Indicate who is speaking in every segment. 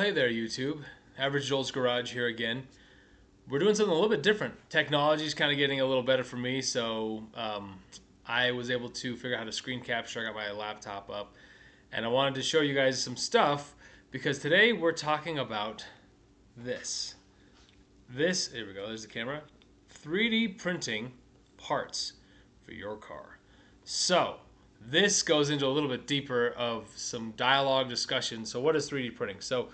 Speaker 1: Well, hey there, YouTube. Average Joel's Garage here again. We're doing something a little bit different. Technology's kind of getting a little better for me, so I was able to figure out how to screen capture. I got my laptop up, and I wanted to show you guys some stuff because today we're talking about this. Here we go, there's the camera. 3D printing parts for your car. So, this goes into a little bit deeper of some dialogue discussion. So what is 3D printing? So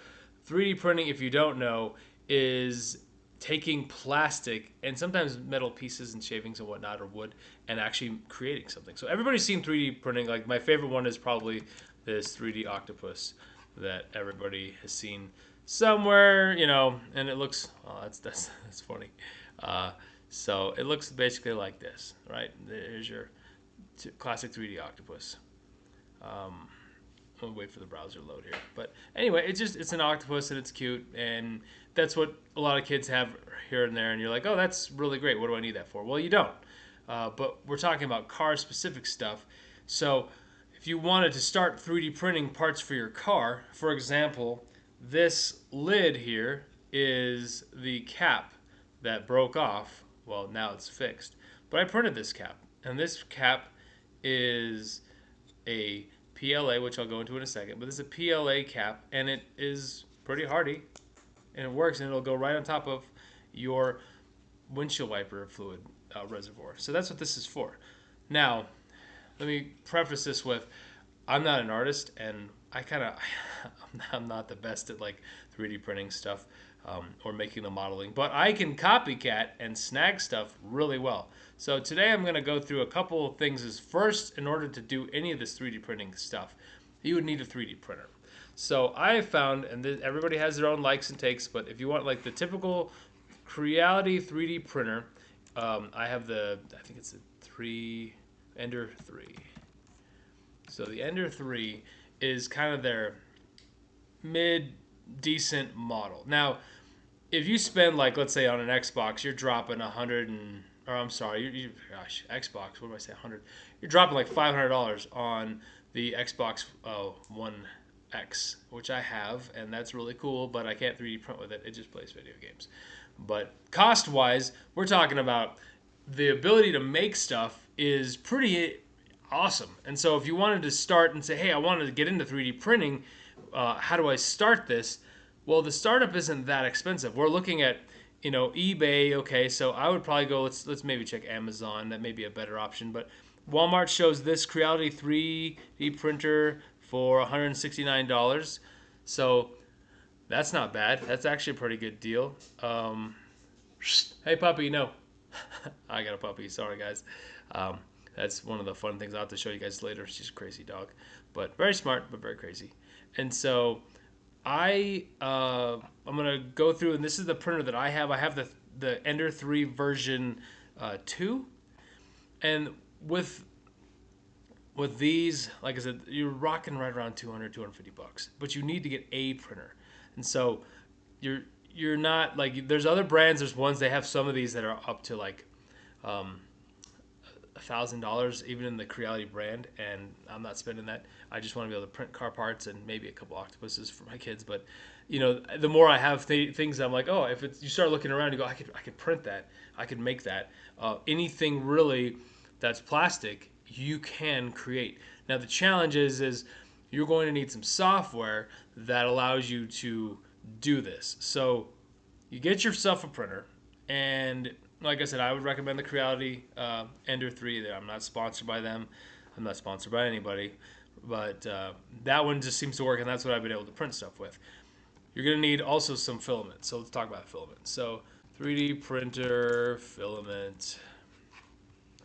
Speaker 1: 3D printing, if you don't know, is taking plastic and sometimes metal pieces and shavings and whatnot or wood and actually creating something. So everybody's seen 3D printing. Like my favorite one is probably this 3D octopus that everybody has seen somewhere, and it looks, oh, that's funny. So it looks basically like this, right? There's your classic 3D octopus. I'll wait for the browser to load here. But anyway, it's an octopus and it's cute, and that's what a lot of kids have here and there, and you're like, oh, that's really great. What do I need that for? Well, you don't. But we're talking about car-specific stuff. So if you wanted to start 3D printing parts for your car, for example, this lid here is the cap that broke off. Well, now it's fixed. But I printed this cap, and this cap is a PLA, which I'll go into in a second, but this is a PLA cap, and it is pretty hardy, and it works, and it'll go right on top of your windshield wiper fluid reservoir. So that's what this is for. Now, let me preface this with, I'm not an artist, and I'm not the best at like 3D printing stuff or making the modeling, but I can copycat and snag stuff really well. So today I'm going to go through a couple of things. Is first, in order to do any of this 3D printing stuff, you would need a 3D printer. So I found, and everybody has their own likes and takes, but if you want like the typical Creality 3D printer, I have I think it's a Ender 3. So the Ender 3 is kind of their mid-decent model. Now, if you spend, like, let's say on an Xbox, you're dropping Xbox, what do I say, 100? You're dropping like $500 on the Xbox One X, which I have, and that's really cool, but I can't 3D print with it. It just plays video games. But cost-wise, we're talking about the ability to make stuff is pretty awesome. And so if you wanted to start and say, hey, I wanted to get into 3D printing, how do I start this? Well, the startup isn't that expensive. We're looking at, eBay. Okay, so I would probably go, let's maybe check Amazon. That may be a better option. But Walmart shows this Creality 3D printer for $169. So that's not bad. That's actually a pretty good deal. Hey, puppy, no. I got a puppy. Sorry, guys. That's one of the fun things I'll have to show you guys later. She's a crazy dog, but very smart, but very crazy. And so I'm gonna go through, and this is the printer that I have. I have the Ender 3 version 2, and with these, like I said, you're rocking right around 250 bucks. But you need to get a printer, and so you're not like, there's other brands. There's ones, they have some of these that are up to like $1,000 even in the Creality brand, and I'm not spending that. I just want to be able to print car parts and maybe a couple octopuses for my kids. But the more I have things, I'm like, oh, if you start looking around, you go, I could print that, I could make that. Anything really that's plastic, you can create. Now the challenge is you're going to need some software that allows you to do this. So you get yourself a printer, and like I said, I would recommend the Creality Ender 3. I'm not sponsored by them. I'm not sponsored by anybody. But that one just seems to work, and that's what I've been able to print stuff with. You're going to need also some filament. So let's talk about filament. So 3D printer, filament.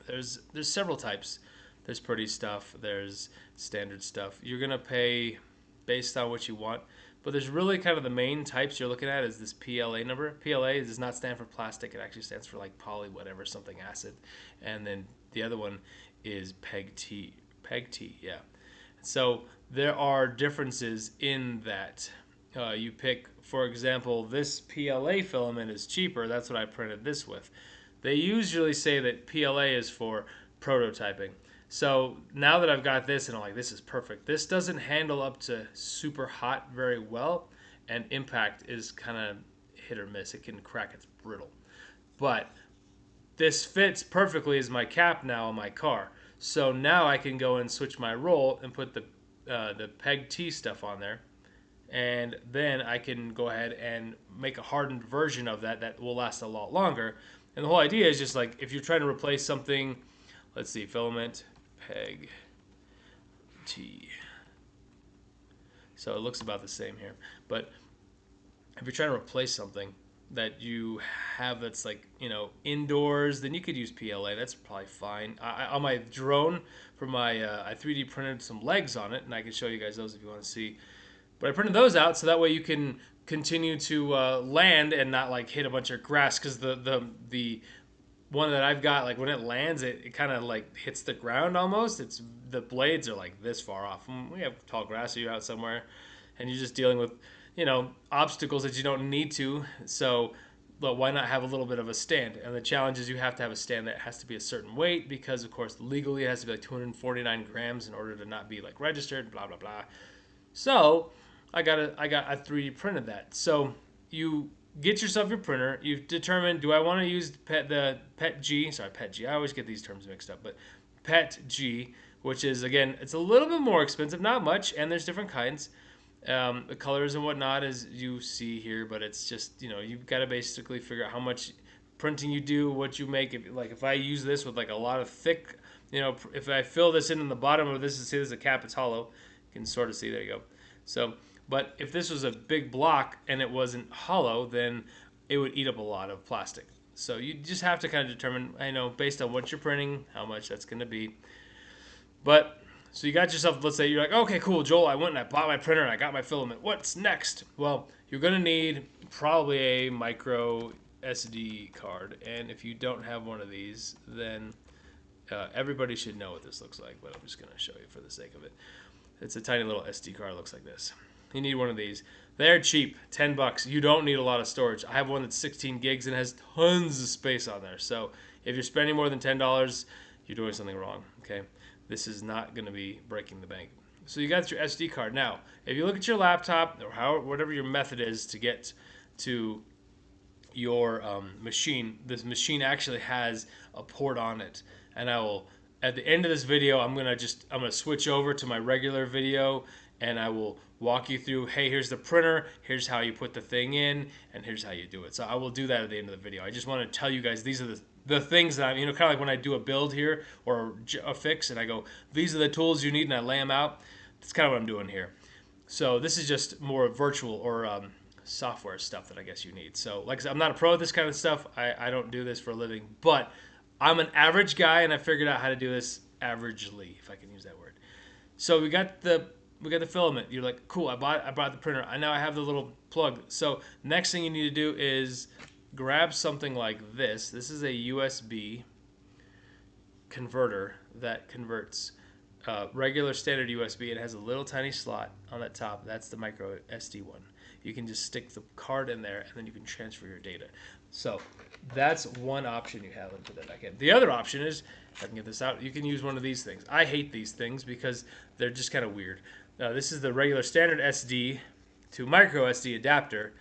Speaker 1: There's several types. There's pretty stuff. There's standard stuff. You're going to pay based on what you want. But there's really kind of the main types you're looking at is this PLA number. PLA does not stand for plastic. It actually stands for like poly whatever, something acid. And then the other one is PEG-T. PEG-T, yeah. So there are differences in that. You pick, for example, this PLA filament is cheaper. That's what I printed this with. They usually say that PLA is for prototyping. So now that I've got this, and I'm like, this is perfect. This doesn't handle up to super hot very well, and impact is kind of hit or miss. It can crack, it's brittle. But this fits perfectly as my cap now on my car. So now I can go and switch my roll and put the peg T stuff on there, and then I can go ahead and make a hardened version of that that will last a lot longer. And the whole idea is just like if you're trying to replace something, let's see, filament, peg, T. So it looks about the same here. But if you're trying to replace something that you have that's like, indoors, then you could use PLA. That's probably fine. On my drone, for my, I 3D printed some legs on it, and I can show you guys those if you want to see. But I printed those out so that way you can continue to land and not like hit a bunch of grass, because the one that I've got, like when it lands, it kind of like hits the ground almost. It's the blades are like this far off. We have tall grass, or you're out somewhere, and you're just dealing with obstacles that you don't need to. So, but why not have a little bit of a stand? And the challenge is you have to have a stand that has to be a certain weight, because of course legally it has to be like 249 grams in order to not be like registered. Blah blah blah. So I got a 3D printed that. So you get yourself your printer. You've determined, do I want to use the PET G? Sorry, PET G. I always get these terms mixed up, but PET G, which is, again, it's a little bit more expensive, not much, and there's different kinds. The colors and whatnot, as you see here, but it's just, you've got to basically figure out how much printing you do, what you make. If I use this with like a lot of thick, if I fill this in the bottom of this, see, this is a cap, it's hollow. You can sort of see, there you go. So, but if this was a big block and it wasn't hollow, then it would eat up a lot of plastic. So you just have to kind of determine, based on what you're printing, how much that's going to be. But, so you got yourself, let's say you're like, okay, cool, Joel, I went and I bought my printer and I got my filament. What's next? Well, you're going to need probably a micro SD card. And if you don't have one of these, then everybody should know what this looks like. But I'm just going to show you for the sake of it. It's a tiny little SD card. It looks like this. You need one of these. They're cheap, $10. You don't need a lot of storage. I have one that's 16 gigs and has tons of space on there. So if you're spending more than $10, you're doing something wrong. Okay, this is not going to be breaking the bank. So you got your SD card. Now, if you look at your laptop or whatever your method is to get to your machine, this machine actually has a port on it, and I will. At the end of this video, I'm gonna switch over to my regular video, and I will walk you through, hey, here's the printer, here's how you put the thing in, and here's how you do it. So I will do that at the end of the video. I just want to tell you guys, these are the things that I'm, kind of like when I do a build here or a fix, and I go, these are the tools you need, and I lay them out. That's kind of what I'm doing here. So this is just more virtual or software stuff that I guess you need. So like I said, I'm not a pro at this kind of stuff. I don't do this for a living, but I'm an average guy, and I figured out how to do this averagely, if I can use that word. So we got the filament. You're like, cool, I bought the printer. Now I have the little plug. So next thing you need to do is grab something like this. This is a USB converter that converts regular standard USB. It has a little tiny slot on that top. That's the micro SD one. You can just stick the card in there, and then you can transfer your data. So that's one option you have into the back end. The other option is, if I can get this out, you can use one of these things. I hate these things because they're just kind of weird. This is the regular standard SD to micro SD adapter,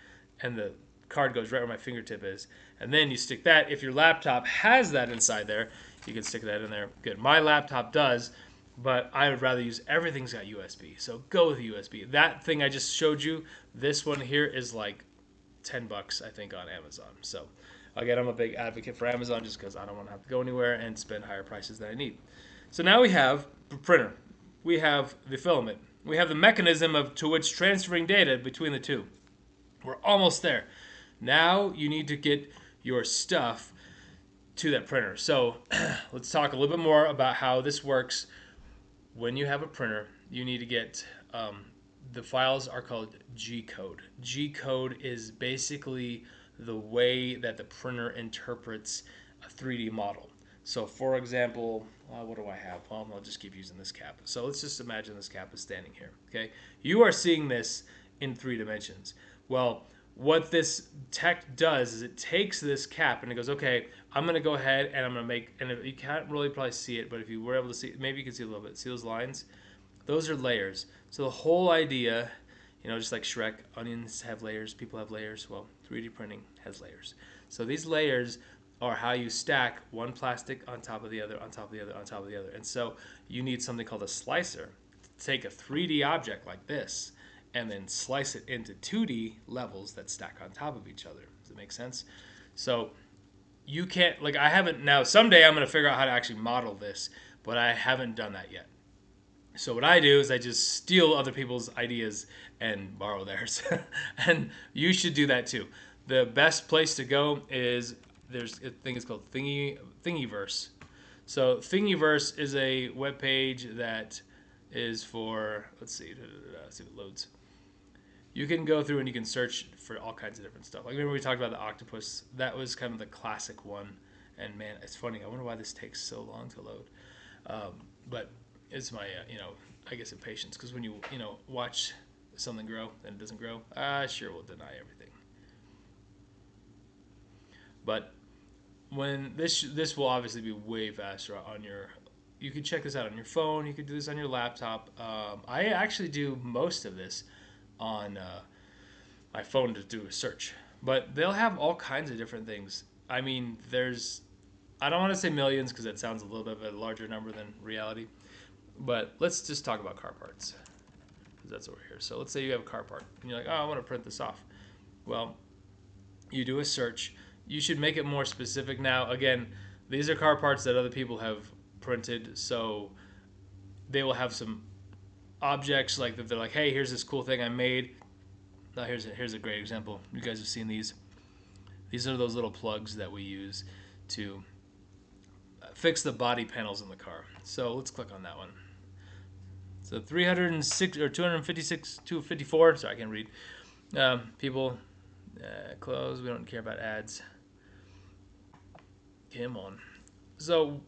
Speaker 1: and the card goes right where my fingertip is. And then you stick that. If your laptop has that inside there, you can stick that in there. Good. My laptop does, but I would rather use everything's got USB. So go with USB. That thing I just showed you, this one here is like $10, I think, on Amazon. So again, I'm a big advocate for Amazon just because I don't want to have to go anywhere and spend higher prices than I need. So now we have the printer. We have the filament. We have the mechanism to which transferring data between the two. We're almost there. Now you need to get your stuff to that printer. So let's talk a little bit more about how this works. When you have a printer, you need to get the files are called G-code. G-code is basically the way that the printer interprets a 3D model. So for example, what do I have? Well, I'll just keep using this cap. So let's just imagine this cap is standing here. Okay, you are seeing this in 3 dimensions. Well, what this tech does is it takes this cap and it goes, okay, I'm going to go ahead and I'm going to make, and you can't really probably see it, but if you were able to see, maybe you can see a little bit. See those lines? Those are layers. So the whole idea You know, just like Shrek, onions have layers, people have layers. Well, 3D printing has layers. So these layers are how you stack one plastic on top of the other, on top of the other, on top of the other. And so you need something called a slicer to take a 3D object like this and then slice it into 2D levels that stack on top of each other. Does it make sense? So you can't, like, I haven't, now someday I'm going to figure out how to actually model this, but I haven't done that yet. So what I do is I just steal other people's ideas and borrow theirs. And you should do that too. The best place to go is there's a thing it's called Thingiverse. So Thingiverse is a web page that is for, let's see if it loads. You can go through and you can search for all kinds of different stuff. Like remember we talked about the octopus. That was kind of the classic one. And man, it's funny. I wonder why this takes so long to load. But it's my I guess impatience, because when you watch something grow and it doesn't grow, I sure will deny everything. But when this will obviously be way faster on your, you can check this out on your phone, you can do this on your laptop. I actually do most of this on my phone to do a search, but they'll have all kinds of different things. I mean, there's, I don't want to say millions because that sounds a little bit of a larger number than reality. But let's just talk about car parts, because that's over here. So let's say you have a car part, and you're like, oh, I want to print this off. Well, you do a search. You should make it more specific now. Again, these are car parts that other people have printed, so they will have some objects like that. They're like, hey, here's this cool thing I made. Now here's a great example. You guys have seen these. These are those little plugs that we use to fix the body panels in the car. So let's click on that one. So 306 or 256, 254. Sorry, I can't read. People, close. We don't care about ads. Come on. So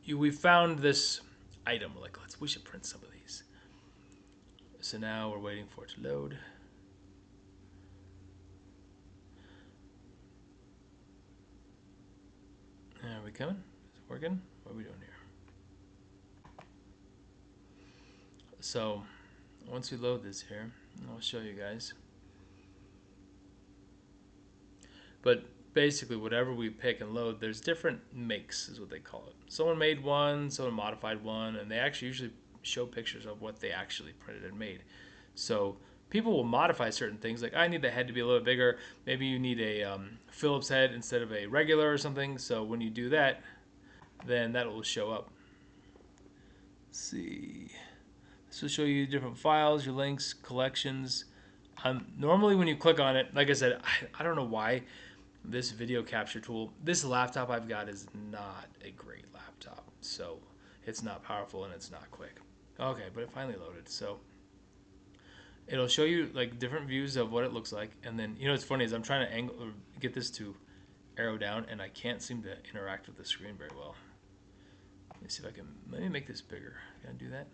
Speaker 1: we found this item. We're like, we should print some of these. So now we're waiting for it to load. Are we coming? Is it working? What are we doing here? So once we load this here, I'll show you guys. But basically, whatever we pick and load, there's different makes, is what they call it. Someone made one, someone modified one, and they actually usually show pictures of what they actually printed and made. So people will modify certain things, like I need the head to be a little bigger. Maybe you need a Phillips head instead of a regular or something. So when you do that, then that will show up. Let's see. This will show you different files, your links, collections. Normally when you click on it, like I said, I don't know why this video capture tool, this laptop I've got is not a great laptop. So it's not powerful and it's not quick. Okay, but it finally loaded. So it'll show you like different views of what it looks like. And then, what's funny is I'm trying to angle or get this to arrow down and I can't seem to interact with the screen very well. Let me see if I can, let me make this bigger. Can I do that?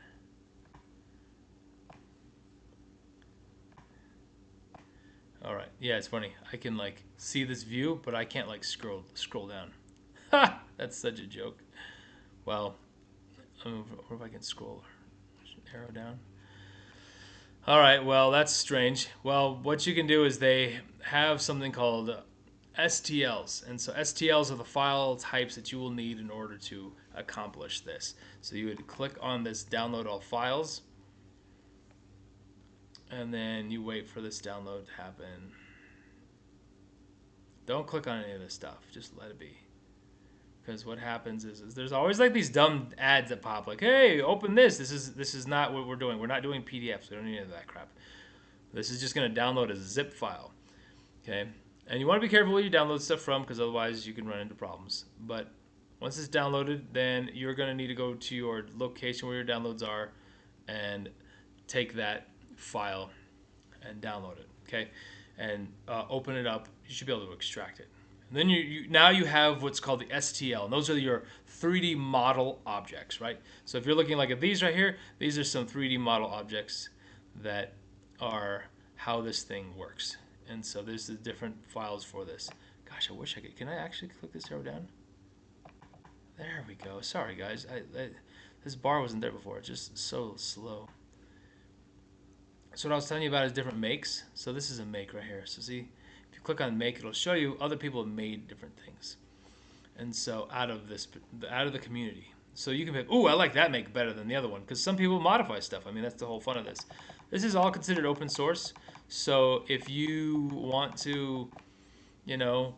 Speaker 1: All right. Yeah, it's funny. I can like see this view, but I can't like scroll down. Ha! That's such a joke. Well, I wonder if I can scroll arrow down. All right. Well, that's strange. Well, what you can do is they have something called STLs, and so STLs are the file types that you will need in order to accomplish this. So you would click on this download all files. And then you wait for this download to happen. Don't click on any of this stuff. Just let it be. Because what happens is there's always like these dumb ads that pop like, hey, open this. This is not what we're doing. We're not doing PDFs. We don't need any of that crap. This is just going to download a zip file. Okay? And you want to be careful where you download stuff from, because otherwise you can run into problems. But once it's downloaded, then you're going to need to go to your location where your downloads are and take that file and download it, okay, and open it up. You should be able to extract it. And then now you have what's called the STL, and those are your 3D model objects, right? So if you're looking like at these right here, these are some 3D model objects that are how this thing works. And so there's the different files for this. Gosh, I wish I could. Can I actually click this arrow down? There we go. Sorry, guys. This bar wasn't there before. It's just so slow. So what I was telling you about is different makes. So this is a make right here. So see, if you click on make, it'll show you other people have made different things. And so out of the community. So you can pick, ooh, I like that make better than the other one, because some people modify stuff. I mean, that's the whole fun of this. This is all considered open source. So if you want to,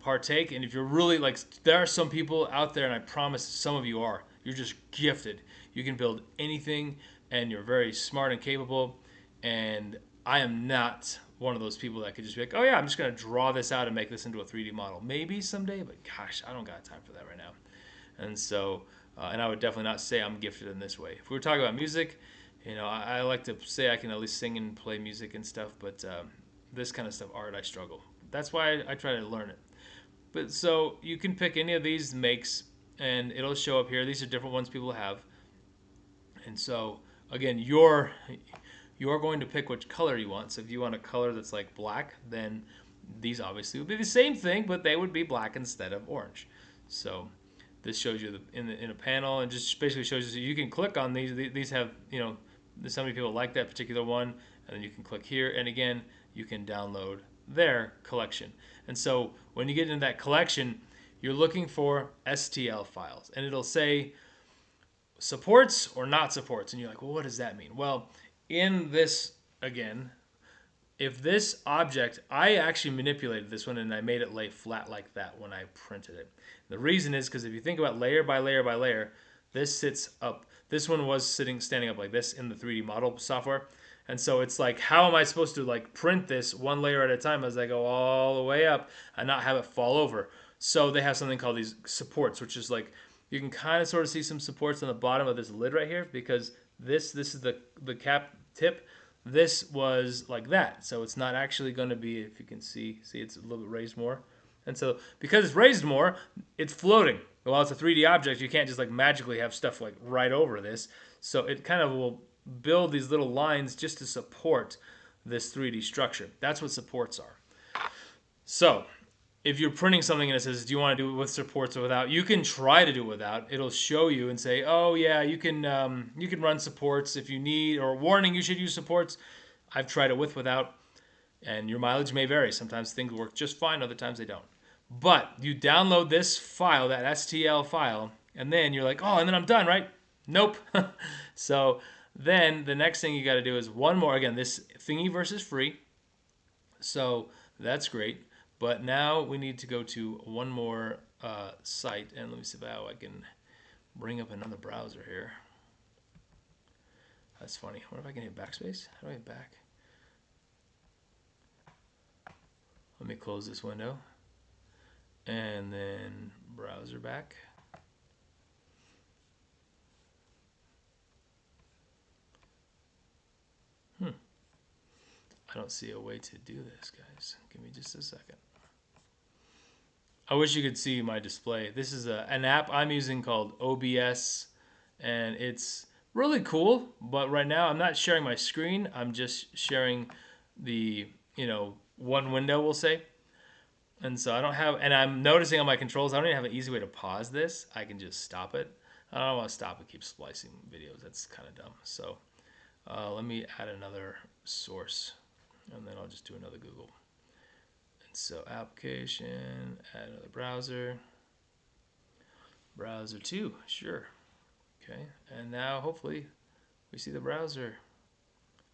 Speaker 1: partake, and if you're really like, there are some people out there, and I promise some of you are, you're just gifted. You can build anything, and you're very smart and capable. And I am not one of those people that could just be like, oh yeah, I'm just gonna draw this out and make this into a 3D model. Maybe someday, but gosh, I don't got time for that right now. And so, and I would definitely not say I'm gifted in this way. If we were talking about music, I like to say I can at least sing and play music and stuff, but this kind of stuff, art, I struggle. That's why I try to learn it. But so you can pick any of these makes, and it'll show up here. These are different ones people have. And so again, you're going to pick which color you want. So if you want a color that's like black, then these obviously would be the same thing, but they would be black instead of orange. So this shows you in a panel, and just basically shows you can click on these. These have, so many people like that particular one, and then you can click here, and again, you can download their collection. And so when you get into that collection, you're looking for STL files, and it'll say supports or not supports, and you're like, well, what does that mean? Well, in this, again, if this object, I actually manipulated this one and I made it lay flat like that when I printed it. The reason is because if you think about layer by layer by layer, this sits up. This one was standing up like this in the 3D model software. And so it's like, how am I supposed to like print this one layer at a time as I go all the way up and not have it fall over? So they have something called these supports, which is like, you can kind of sort of see some supports on the bottom of this lid right here, because this is the cap tip. This was like that, so it's not actually going to be, if you can see it's a little bit raised more. And so because it's raised more, it's floating. While it's a 3D object, you can't just like magically have stuff like right over this. So it kind of will build these little lines just to support this 3D structure. That's what supports are. So if you're printing something and it says, do you want to do it with supports or without? You can try to do it without. It'll show you and say, oh yeah, you can run supports if you need, or warning, you should use supports. I've tried it without, and your mileage may vary. Sometimes things work just fine, other times they don't. But you download this file, that STL file, and then you're like, oh, and then I'm done, right? Nope. So then the next thing you got to do is one more. Again, this Thingiverse is free, so that's great. But now we need to go to one more site, and let me see how I can bring up another browser here. That's funny. What if I can hit backspace? How do I hit back? Let me close this window, and then browser back. I don't see a way to do this, guys. Give me just a second. I wish you could see my display. This is an app I'm using called OBS, and it's really cool. But right now, I'm not sharing my screen. I'm just sharing the, one window, we'll say. And so I don't have, and I'm noticing on my controls, I don't even have an easy way to pause this. I can just stop it. I don't want to stop and keep splicing videos. That's kind of dumb. So let me add another source, and then I'll just do another Google. So application, add another browser. Browser 2, sure. Okay, and now hopefully we see the browser.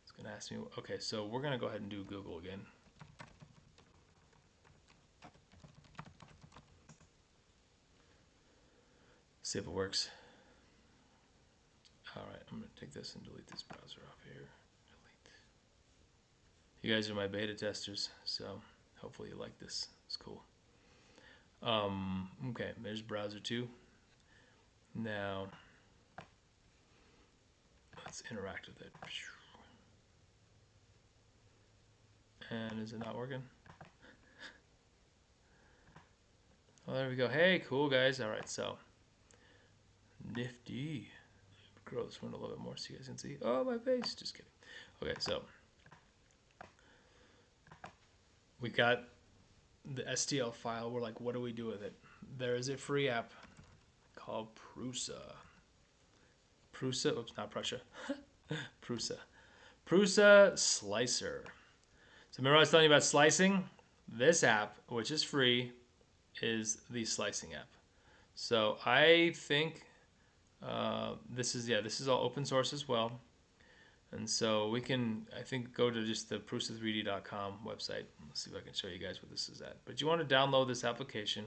Speaker 1: It's gonna ask me, okay, so we're gonna go ahead and do Google again. See if it works. All right, I'm gonna take this and delete this browser off here. Delete. You guys are my beta testers, so hopefully you like this. It's cool. Okay, there's browser 2. Now, let's interact with it. And is it not working? Oh, there we go. Hey, cool, guys. All right, so nifty. Grow this one a little bit more so you guys can see. Oh, my face. Just kidding. Okay, so we got the STL file. We're like, what do we do with it? There is a free app called Prusa. Oops, not Prussia. Prusa. Prusa Slicer. So remember I was telling you about slicing? This app, which is free, is the slicing app. So I think this is all open source as well. And so we can, I think, go to just the prusa3d.com website. Let's see if I can show you guys what this is at. But you want to download this application.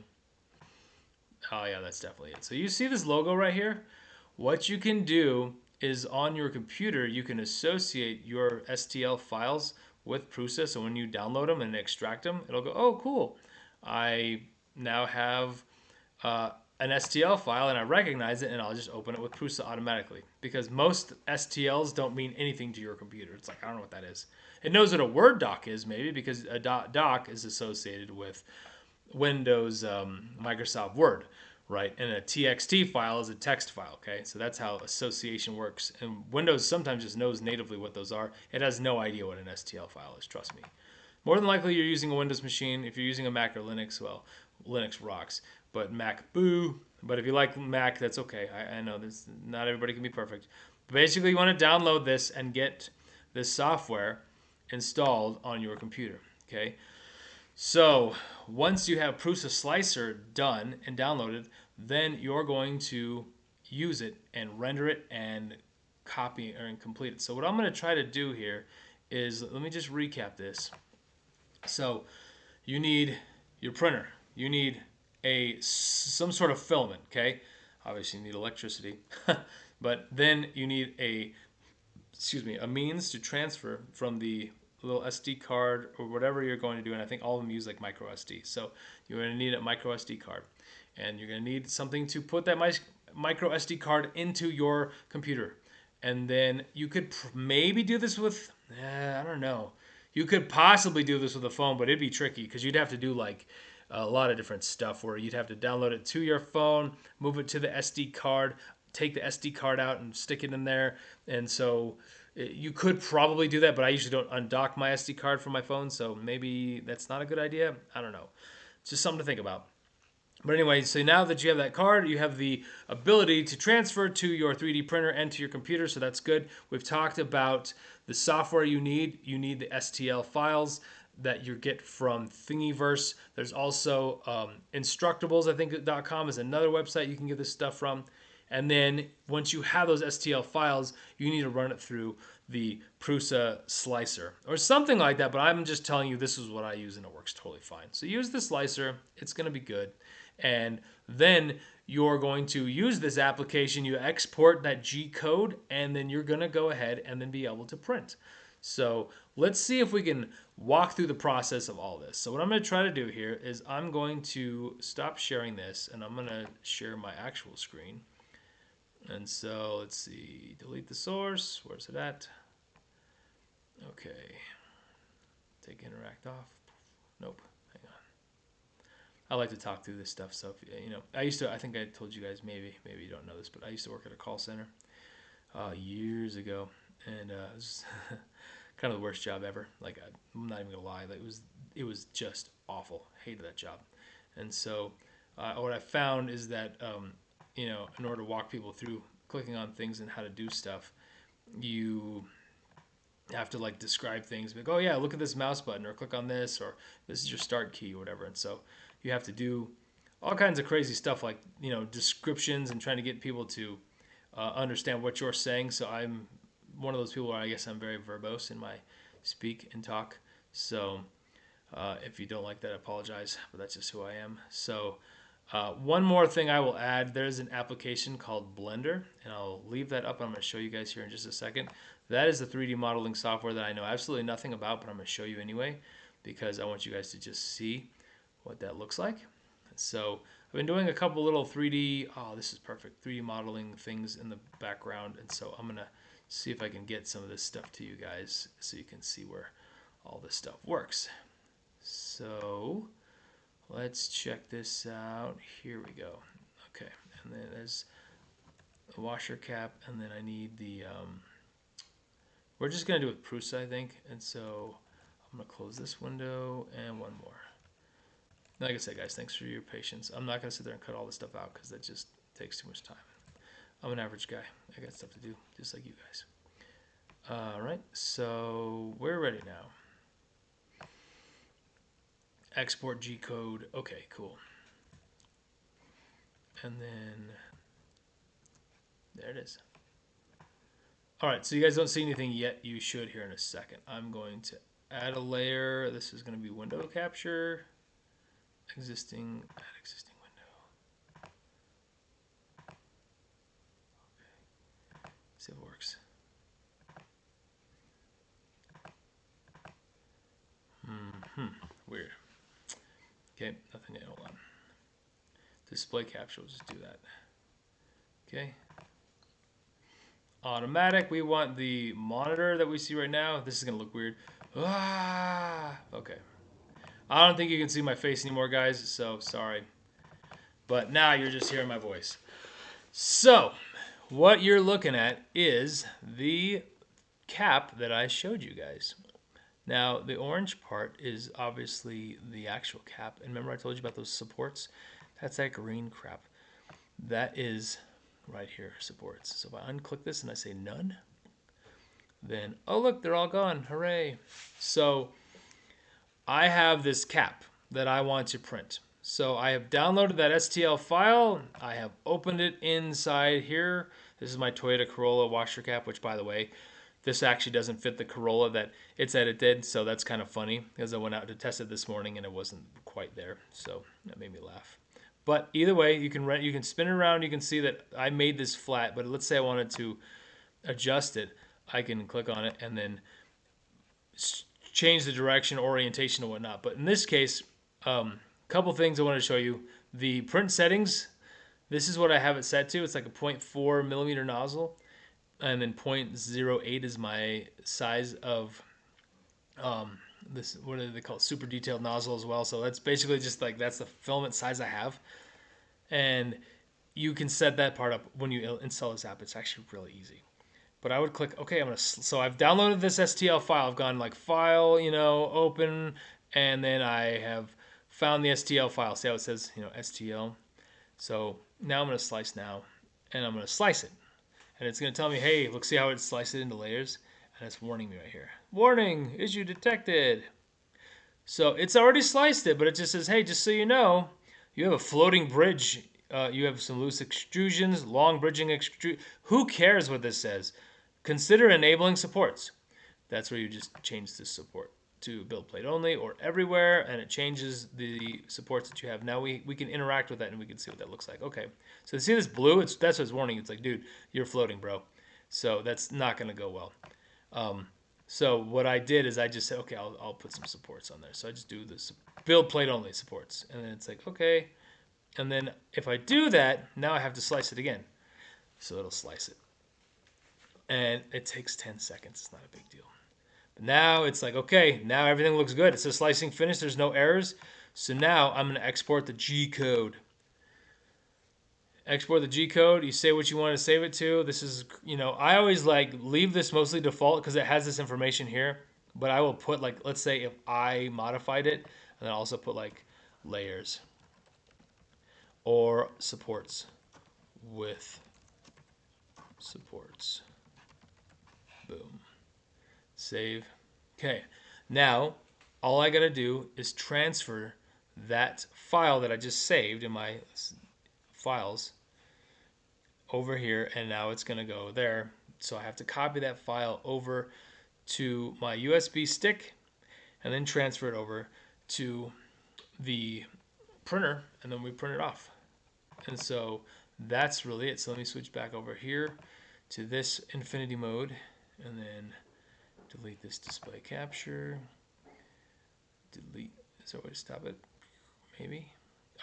Speaker 1: Oh yeah, that's definitely it. So you see this logo right here? What you can do is on your computer, you can associate your STL files with Prusa. So when you download them and extract them, it'll go, oh, cool. I now have an STL file and I recognize it and I'll just open it with Prusa automatically. Because most STLs don't mean anything to your computer. It's like, I don't know what that is. It knows what a Word doc is maybe because a doc is associated with Windows Microsoft Word, right? And a TXT file is a text file, okay? So that's how association works. And Windows sometimes just knows natively what those are. It has no idea what an STL file is, trust me. More than likely you're using a Windows machine. If you're using a Mac or Linux, well, Linux rocks. But Mac, boo. But if you like Mac, that's okay. I know this, not everybody can be perfect. But basically, you want to download this and get this software installed on your computer, okay? So once you have Prusa Slicer done and downloaded, then you're going to use it and render it and copy or complete it. So what I'm going to try to do here is, let me just recap this. So you need your printer. You need some sort of filament, okay? Obviously you need electricity. But then you need a means to transfer from the little SD card or whatever you're going to do, and I think all of them use like micro SD. So you're going to need a micro SD card, and you're going to need something to put that micro SD card into your computer. And then you could maybe do this with, I don't know. You could possibly do this with a phone, but it'd be tricky because you'd have to do like a lot of different stuff where you'd have to download it to your phone, move it to the SD card, take the SD card out and stick it in there. And so you could probably do that, but I usually don't undock my SD card from my phone, so maybe that's not a good idea. I don't know. It's just something to think about. But anyway, so now that you have that card, you have the ability to transfer to your 3D printer and to your computer, so that's good. We've talked about the software you need. You need the STL files that you get from Thingiverse. There's also Instructables, I think, .com is another website you can get this stuff from. And then once you have those STL files, you need to run it through the Prusa slicer or something like that. But I'm just telling you this is what I use and it works totally fine. So use the slicer. It's going to be good. And then you're going to use this application. You export that G code and then you're going to go ahead and then be able to print. So let's see if we can walk through the process of all this. So what I'm going to try to do here is I'm going to stop sharing this and I'm going to share my actual screen. And so let's see, delete the source. Where's it at? Okay. Take interact off. Nope. Hang on. I like to talk through this stuff. So, if, I think I told you guys, maybe you don't know this, but I used to work at a call center years ago. And it was kind of the worst job ever. Like, I'm not even going to lie. Like, it was just awful. Hated that job. And so what I found is that in order to walk people through clicking on things and how to do stuff, you have to like describe things like, oh yeah, look at this mouse button or click on this or this is your start key or whatever. And so you have to do all kinds of crazy stuff like, descriptions and trying to get people to understand what you're saying. So I'm one of those people where I guess I'm very verbose in my speak and talk. So if you don't like that, I apologize, but that's just who I am. So one more thing I will add, there's an application called Blender, and I'll leave that up. I'm going to show you guys here in just a second. That is the 3D modeling software that I know absolutely nothing about, but I'm going to show you anyway because I want you guys to just see what that looks like. So I've been doing a couple little 3D, this is perfect, 3D modeling things in the background, and so I'm going to see if I can get some of this stuff to you guys so you can see where all this stuff works. So let's check this out. Here we go. Okay, and then there's a washer cap, and then I need the, we're just going to do it with Prusa, I think, and so I'm going to close this window and one more. Like I said, guys, thanks for your patience. I'm not going to sit there and cut all this stuff out because that just takes too much time. I'm an average guy. I got stuff to do, just like you guys. All right, so we're ready now. Export G code. Okay, cool. And then there it is. All right, so you guys don't see anything yet. You should here in a second. I'm going to add a layer. This is going to be window capture. Add existing window. See if it works. Weird. Okay, nothing yet. Hold on. Display capture. We'll just do that. Okay. Automatic. We want the monitor that we see right now. This is gonna look weird. Ah. Okay. I don't think you can see my face anymore, guys. So sorry. But now you're just hearing my voice. So, what you're looking at is the cap that I showed you guys. Now, the orange part is obviously the actual cap. And remember I told you about those supports? That's that green crap. That is right here, supports. So if I unclick this and I say none, then, oh look, they're all gone. Hooray. So I have this cap that I want to print. So I have downloaded that STL file. I have opened it inside here. This is my Toyota Corolla washer cap, which, by the way, this actually doesn't fit the Corolla that it said it did. So that's kind of funny because I went out to test it this morning and it wasn't quite there. So that made me laugh. But either way, you can spin it around. You can see that I made this flat, but let's say I wanted to adjust it. I can click on it and then change the direction, orientation, and whatnot. But in this case, a couple things I want to show you. The print settings, this is what I have it set to. It's like a 0.4 millimeter nozzle, and then 0.08 is my size of this. What do they call it? Super detailed nozzle as well. So that's basically just like that's the filament size I have, and you can set that part up when you install this app. It's actually really easy. But I would click, okay, so I've downloaded this STL file. I've gone like file, open, and then I have found the STL file. See how it says, STL? So now I'm going to slice now, and I'm going to slice it. And it's going to tell me, hey, look, see how it sliced it into layers? And it's warning me right here. Warning, issue detected. So it's already sliced it, but it just says, hey, just so you know, you have a floating bridge. You have some loose extrusions, long bridging extrusion. Who cares what this says? Consider enabling supports. That's where you just change this support to build plate only or everywhere, and it changes the supports that you have. Now we can interact with that and we can see what that looks like. Okay, so see this blue? That's what it's warning. It's like, dude, you're floating, bro. So that's not going to go well. So what I did is I just said, okay, I'll put some supports on there. So I just do this build plate only supports, and then it's like, okay. And then if I do that, now I have to slice it again. So it'll slice it. And it takes 10 seconds. It's not a big deal. But now it's like, okay, now everything looks good. It says slicing finished. There's no errors. So now I'm going to export the G code. Export the G code. You say what you want to save it to. This is, I always leave this mostly default because it has this information here. But I will put let's say if I modified it, and then also put layers or supports with supports. Boom. Save. Okay. Now, all I got to do is transfer that file that I just saved in my files over here, and now it's going to go there. So I have to copy that file over to my USB stick and then transfer it over to the printer, and then we print it off. And so that's really it. So let me switch back over here to this infinity mode, and then delete this display capture. Delete. Is there a way to stop it? Maybe.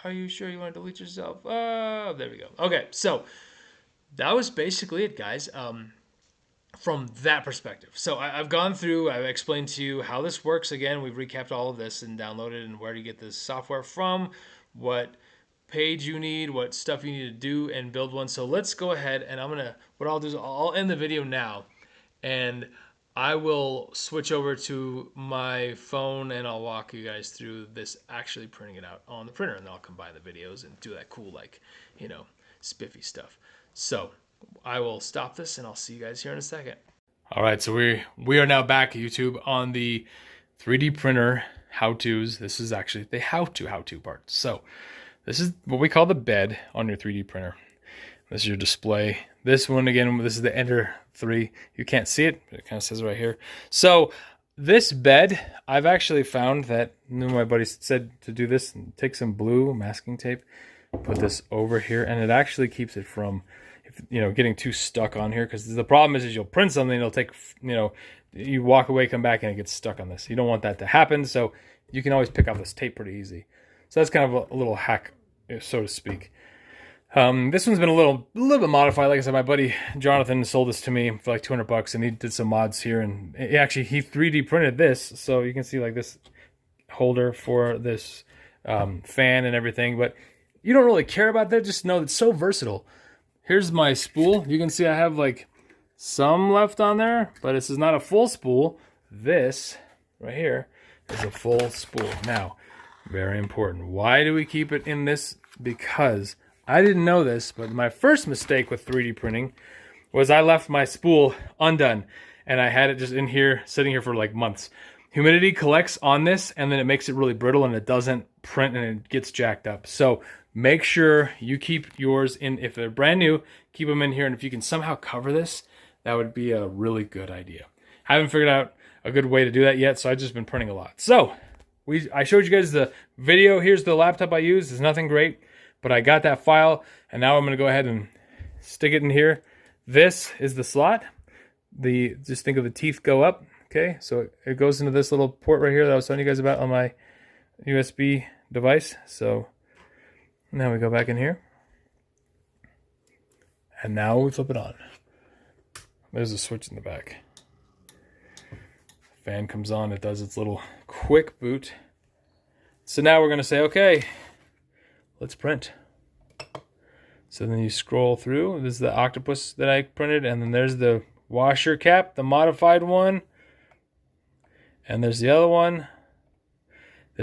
Speaker 1: Are you sure you want to delete yourself? Oh, there we go. Okay, so that was basically it, guys. From that perspective. So I've gone through, I've explained to you how this works. Again, we've recapped all of this and downloaded and where to get this software from, what page you need, what stuff you need to do, and build one. So let's go ahead, and what I'll do is I'll end the video now, and I will switch over to my phone and I'll walk you guys through this actually printing it out on the printer, and then I'll combine the videos and do that cool, spiffy stuff. So I will stop this and I'll see you guys here in a second. All right, so we are now back, YouTube, on the 3D printer how-tos. This is actually the how-to part. So this is what we call the bed on your 3D printer. This is your display. This one, again, this is the Enter 3. You can't see it, but it kind of says it right here. So this bed, I've actually found that, my buddy said to do this, and take some blue masking tape, put this over here, and it actually keeps it from, getting too stuck on here. Because the problem is you'll print something, it'll take, you walk away, come back, and it gets stuck on this. You don't want that to happen, so you can always pick off this tape pretty easy. So that's kind of a little hack, so to speak. This one's been a little bit modified. Like I said, my buddy Jonathan sold this to me for like $200, and he did some mods here, and he 3D printed this, so you can see like this holder for this fan and everything. But you don't really care about that. Just know it's so versatile. Here's my spool. You can see I have like some left on there, but this is not a full spool. This right here is a full spool. Now, very important. Why do we keep it in this? Because I didn't know this, but my first mistake with 3D printing was I left my spool undone, and I had it just in here, sitting here for like months. Humidity collects on this, and then it makes it really brittle, and it doesn't print, and it gets jacked up. So make sure you keep yours in. If they're brand new, keep them in here, and if you can somehow cover this, that would be a really good idea. I haven't figured out a good way to do that yet, so I've just been printing a lot. So I showed you guys the video. Here's the laptop I use. It's nothing great, but I got that file, and now I'm going to go ahead and stick it in here. This is the slot. Just think of the teeth go up. Okay, so it goes into this little port right here that I was telling you guys about on my USB device. So now we go back in here, and now we flip it on. There's a switch in the back. Fan comes on. It does its little quick boot. So now we're going to say, okay, let's print. So then you scroll through. This is the octopus that I printed, and then there's the washer cap, the modified one, and there's the other one.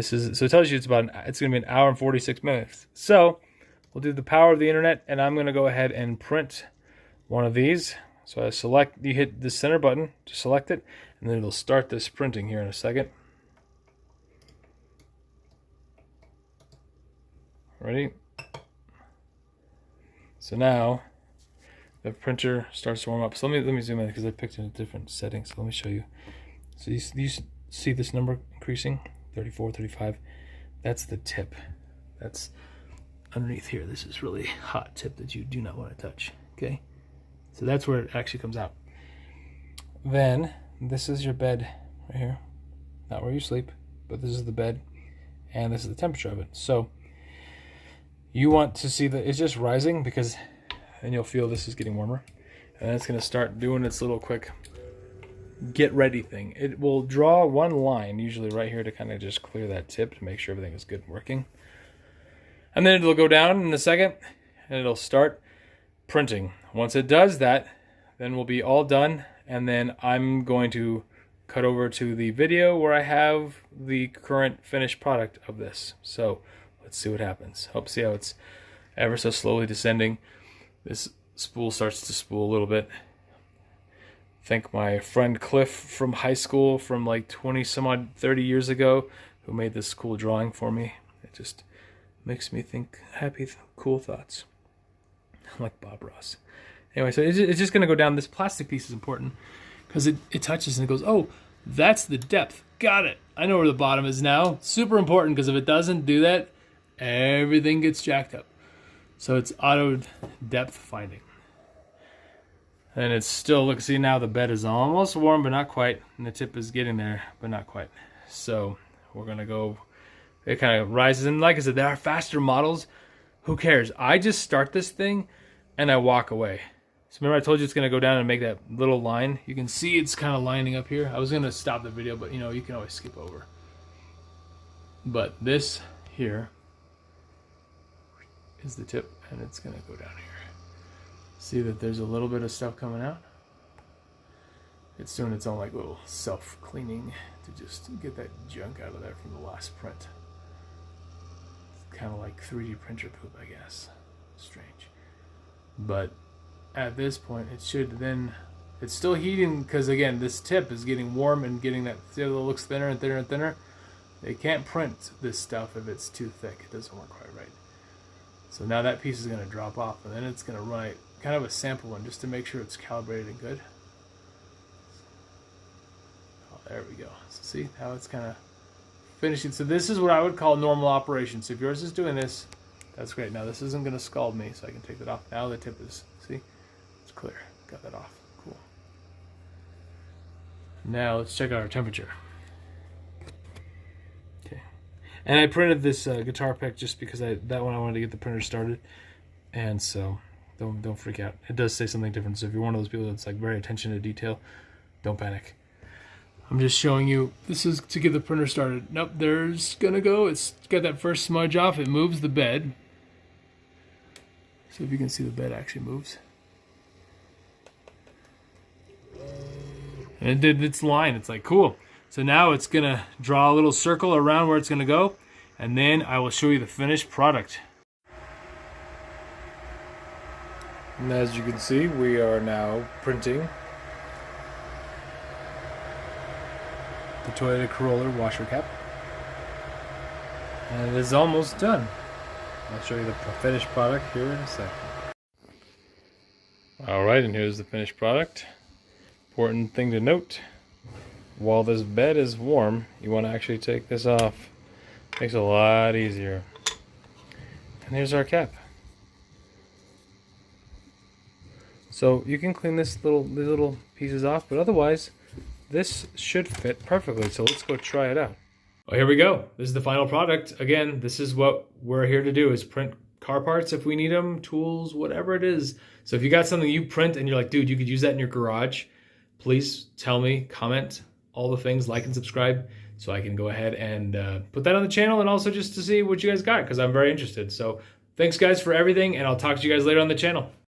Speaker 1: So it tells you it's going to be an hour and 46 minutes. So we'll do the power of the internet, and I'm going to go ahead and print one of these. So you hit the center button to select it, and then it'll start this printing here in a second. Ready? So now the printer starts to warm up. So let me zoom in because I picked in a different setting. So let me show you. So you see this number increasing, 34, 35. That's the tip. That's underneath here. This is really hot tip that you do not want to touch. Okay, so that's where it actually comes out. Then this is your bed right here. Not where you sleep, but this is the bed, and this is the temperature of it. So you want to see that it's just rising, because then you'll feel this is getting warmer, and then it's going to start doing its little quick get ready thing. It will draw one line, usually right here, to kind of just clear that tip to make sure everything is good and working. And then it'll go down in a second, and it'll start printing. Once it does that, then we'll be all done, and then I'm going to cut over to the video where I have the current finished product of this. So let's see what happens. Hope see how it's ever so slowly descending. This spool starts to spool a little bit. Thank my friend Cliff from high school from like 30 years ago, who made this cool drawing for me. It just makes me think happy, cool thoughts. Like Bob Ross. Anyway, so it's just going to go down. This plastic piece is important because it touches and it goes, oh, that's the depth. Got it. I know where the bottom is now. Super important, because if it doesn't do that, everything gets jacked up. So it's auto depth finding. And it's still, look, see now the bed is almost warm, but not quite. And the tip is getting there, but not quite. So we're going to go, it kind of rises. And like I said, there are faster models. Who cares? I just start this thing and I walk away. So remember I told you it's going to go down and make that little line? You can see it's kind of lining up here. I was going to stop the video, but you can always skip over. But this here is the tip, and it's going to go down here. See that there's a little bit of stuff coming out? It's doing its own like little self-cleaning to just get that junk out of there from the last print. It's kind of like 3D printer poop, I guess. Strange. But at this point, it should then It's still heating because, again, this tip is getting warm and getting that, see how it looks thinner and thinner and thinner? They can't print this stuff if it's too thick. It doesn't work quite right. So now that piece is going to drop off, and then it's going to run kind of a sample one just to make sure it's calibrated and good. Oh, there we go. So see how it's kind of finishing. So this is what I would call normal operation. So if yours is doing this, that's great. Now this isn't going to scald me, so I can take that off. Now the tip is, see, it's clear. Got that off. Cool. Now let's check out our temperature. Okay. And I printed this guitar pick just because that one I wanted to get the printer started, and so don't freak out. It does say something different. So if you're one of those people that's like very attention to detail, don't panic. I'm just showing you, this is to get the printer started. Nope, there's gonna go. It's got that first smudge off. It moves the bed. So if you can see, the bed actually moves. And it did its line. It's like, cool. So now it's gonna draw a little circle around where it's gonna go, and then I will show you the finished product. And as you can see, we are now printing the Toyota Corolla washer cap, and it is almost done. I'll show you the finished product here in a second. Alright, and here's the finished product. Important thing to note, while this bed is warm, you want to actually take this off. Makes it a lot easier. And here's our cap. So you can clean these little pieces off, but otherwise this should fit perfectly. So let's go try it out. Well, here we go. This is the final product. Again, this is what we're here to do, is print car parts if we need them, tools, whatever it is. So if you got something you print and you're like, dude, you could use that in your garage, please tell me, comment, all the things, like and subscribe, so I can go ahead and put that on the channel, and also just to see what you guys got, because I'm very interested. So thanks guys for everything, and I'll talk to you guys later on the channel.